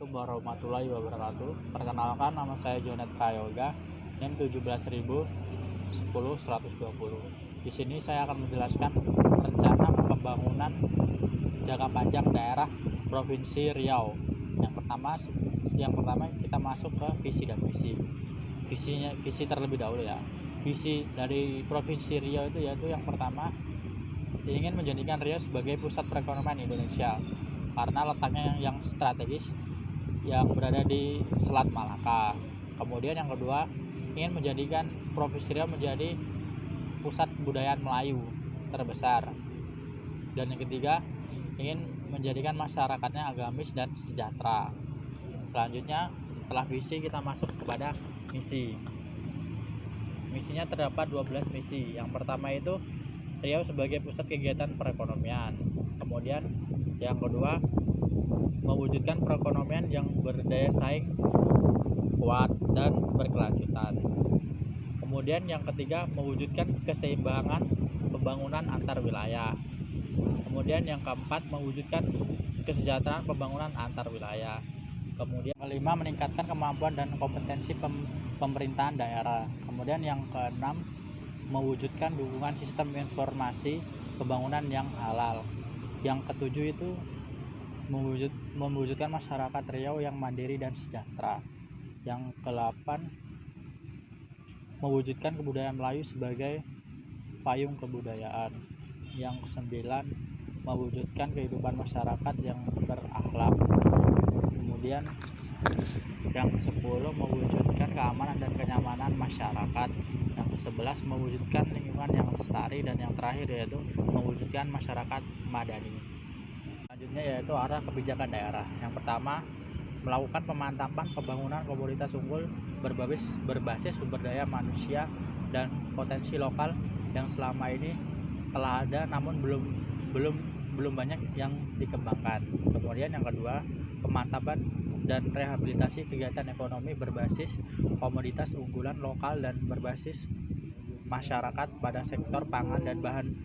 Warahmatullahi wabarakatuh. Perkenalkan, nama saya Jonet Prayoga, NIM 17.010.120. Di sini saya akan menjelaskan rencana pembangunan jangka panjang daerah Provinsi Riau. Yang pertama kita masuk ke visi dan misi. Visi terlebih dahulu ya. Visi dari Provinsi Riau itu yaitu yang pertama, ingin menjadikan Riau sebagai pusat perekonomian Indonesia karena letaknya yang strategis yang berada di Selat Malaka. Kemudian yang kedua, ingin menjadikan Provinsi Riau menjadi pusat kebudayaan Melayu terbesar. Dan yang ketiga, ingin menjadikan masyarakatnya agamis dan sejahtera. Selanjutnya, setelah visi kita masuk kepada misi. Misinya terdapat 12 misi. Yang pertama itu Riau sebagai pusat kegiatan perekonomian. Kemudian yang kedua, mewujudkan perekonomian yang berdaya saing kuat dan berkelanjutan. Kemudian yang ketiga, mewujudkan keseimbangan pembangunan antar wilayah. Kemudian yang keempat, mewujudkan kesejahteraan pembangunan antar wilayah. Kemudian kelima, meningkatkan kemampuan dan kompetensi pemerintahan daerah. Kemudian yang keenam, mewujudkan dukungan sistem informasi pembangunan yang halal. Yang ketujuh itu mewujudkan masyarakat Riau yang mandiri dan sejahtera. Yang ke-8, mewujudkan kebudayaan Melayu sebagai payung kebudayaan. Yang ke-9, mewujudkan kehidupan masyarakat yang berakhlak. Kemudian yang ke-10, mewujudkan keamanan dan kenyamanan masyarakat. Yang ke-11, mewujudkan lingkungan yang lestari. Dan yang terakhir yaitu mewujudkan masyarakat madani. Selanjutnya yaitu arah kebijakan daerah. Yang pertama, melakukan pemantapan pembangunan komoditas unggul berbasis sumber daya manusia dan potensi lokal yang selama ini telah ada namun belum banyak yang dikembangkan. Kemudian yang kedua, pemantapan dan rehabilitasi kegiatan ekonomi berbasis komoditas unggulan lokal dan berbasis masyarakat pada sektor pangan dan bahan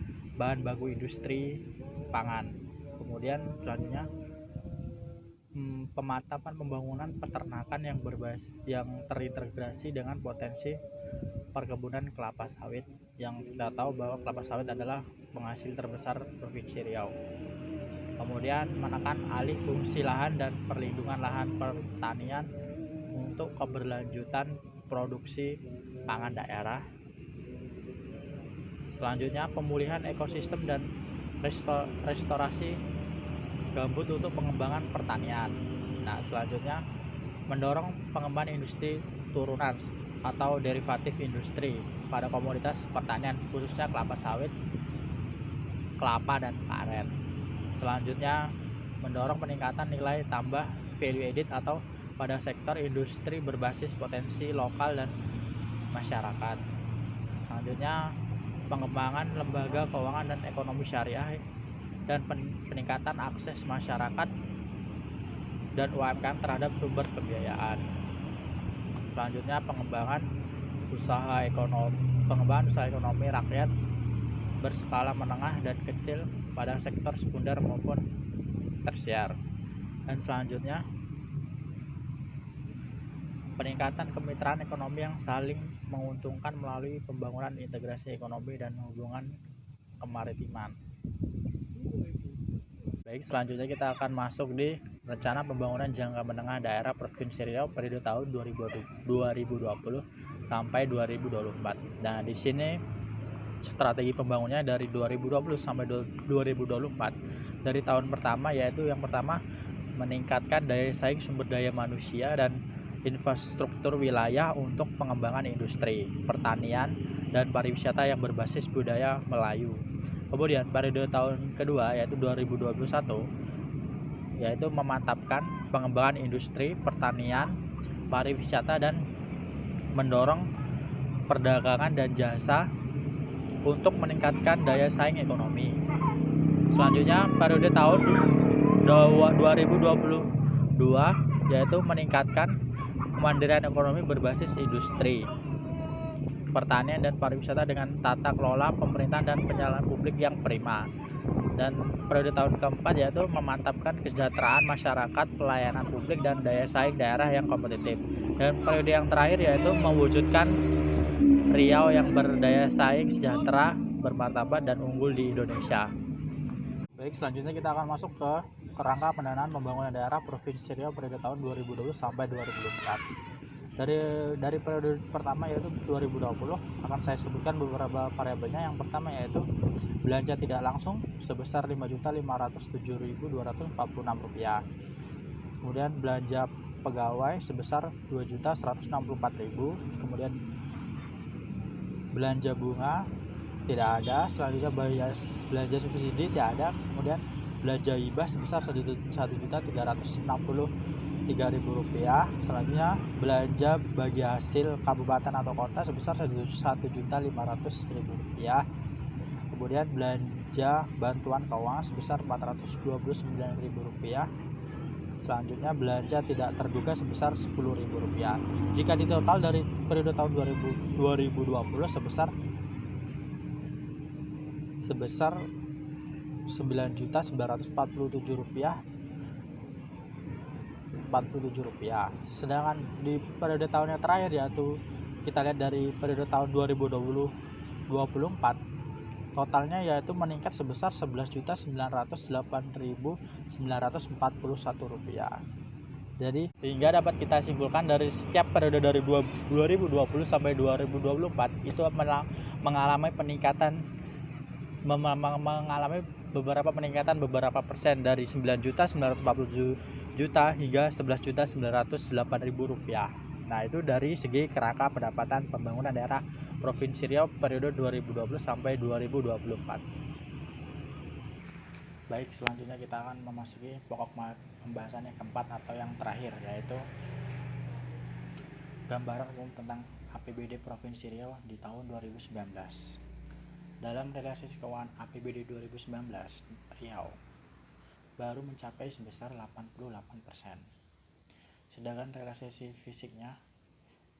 baku industri pangan. Kemudian selanjutnya, pemantapan pembangunan peternakan yang terintegrasi dengan potensi perkebunan kelapa sawit, yang kita tahu bahwa kelapa sawit adalah penghasil terbesar Provinsi Riau. Kemudian menekan alih fungsi lahan dan perlindungan lahan pertanian untuk keberlanjutan produksi pangan daerah. Selanjutnya, pemulihan ekosistem dan restorasi gambut untuk pengembangan pertanian. Nah, selanjutnya, mendorong pengembangan industri turunan atau derivatif industri pada komoditas pertanian, khususnya kelapa sawit, kelapa, dan karet. Selanjutnya, mendorong peningkatan nilai tambah value added atau pada sektor industri berbasis potensi lokal dan masyarakat. Selanjutnya, pengembangan lembaga keuangan dan ekonomi syariah dan peningkatan akses masyarakat dan UMKM terhadap sumber pembiayaan. Selanjutnya, pengembangan usaha ekonomi rakyat berskala menengah dan kecil pada sektor sekunder maupun tersier. Dan selanjutnya, peningkatan kemitraan ekonomi yang saling menguntungkan melalui pembangunan integrasi ekonomi dan hubungan kemaritiman. Baik, selanjutnya kita akan masuk di rencana pembangunan jangka menengah daerah Provinsi Riau periode tahun 2020 sampai 2024. Nah, di sini strategi pembangunannya dari 2020 sampai 2024. Dari tahun pertama, yaitu yang pertama, meningkatkan daya saing sumber daya manusia dan infrastruktur wilayah untuk pengembangan industri, pertanian, dan pariwisata yang berbasis budaya Melayu. Kemudian periode tahun kedua, yaitu 2021, yaitu memantapkan pengembangan industri, pertanian, pariwisata, dan mendorong perdagangan dan jasa untuk meningkatkan daya saing ekonomi. Selanjutnya, periode tahun 2022, yaitu meningkatkan kemandirian ekonomi berbasis industri, pertanian, dan pariwisata dengan tata kelola pemerintahan dan penyaluran publik yang prima. Dan periode tahun keempat yaitu memantapkan kesejahteraan masyarakat, pelayanan publik, dan daya saing daerah yang kompetitif. Dan periode yang terakhir yaitu mewujudkan Riau yang berdaya saing, sejahtera, bermartabat, dan unggul di Indonesia. Baik, selanjutnya kita akan masuk ke kerangka pendanaan pembangunan daerah Provinsi Riau periode tahun 2020 sampai 2024. Dari periode pertama yaitu 2020 akan saya sebutkan beberapa variabelnya. Yang pertama yaitu belanja tidak langsung sebesar Rp5.507.246. Kemudian belanja pegawai sebesar Rp2.164.000. Kemudian belanja bunga tidak ada. Selanjutnya belanja subsidi tidak ada. Kemudian belanja hibah sebesar Rp1.363.000. Selanjutnya belanja bagi hasil kabupaten atau kota sebesar Rp1.500.000. Kemudian belanja bantuan keuangan sebesar Rp429.000. Selanjutnya belanja tidak terduga sebesar Rp10.000. Jika ditotal dari periode tahun 2020 sebesar Rp9.947.47. Sedangkan di periode tahun yang terakhir yaitu kita lihat dari periode tahun 2024 totalnya yaitu meningkat sebesar Rp11.908.941. Jadi sehingga dapat kita simpulkan dari setiap periode dari 2020 sampai 2024 itu mengalami beberapa peningkatan beberapa persen dari Rp9.947.000 hingga Rp11.908.000. Nah, itu dari segi kerangka pendapatan pembangunan daerah Provinsi Riau periode 2020 sampai 2024. Baik, selanjutnya kita akan memasuki pokok pembahasan yang keempat atau yang terakhir, yaitu gambaran umum tentang APBD Provinsi Riau di tahun 2019. Dalam realisasi keuangan APBD 2019, Riau baru mencapai sebesar 88%. Sedangkan realisasi fisiknya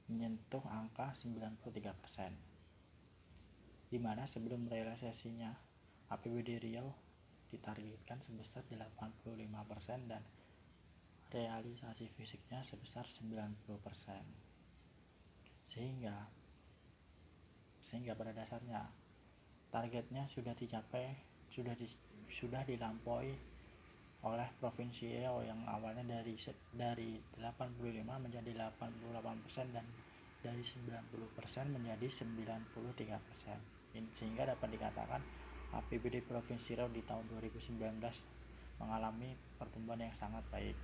menyentuh angka 93%. Di mana sebelum realisasinya APBD Riau ditargetkan sebesar 85% dan realisasi fisiknya sebesar 90%. Sehingga pada dasarnya targetnya sudah dicapai, sudah dilampaui oleh Provinsi Riau yang awalnya dari 85 menjadi 88% dan dari 90% menjadi 93%. Sehingga dapat dikatakan APBD Provinsi Riau di tahun 2019 mengalami pertumbuhan yang sangat baik.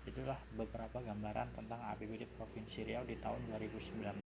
Itulah beberapa gambaran tentang APBD Provinsi Riau di tahun 2019.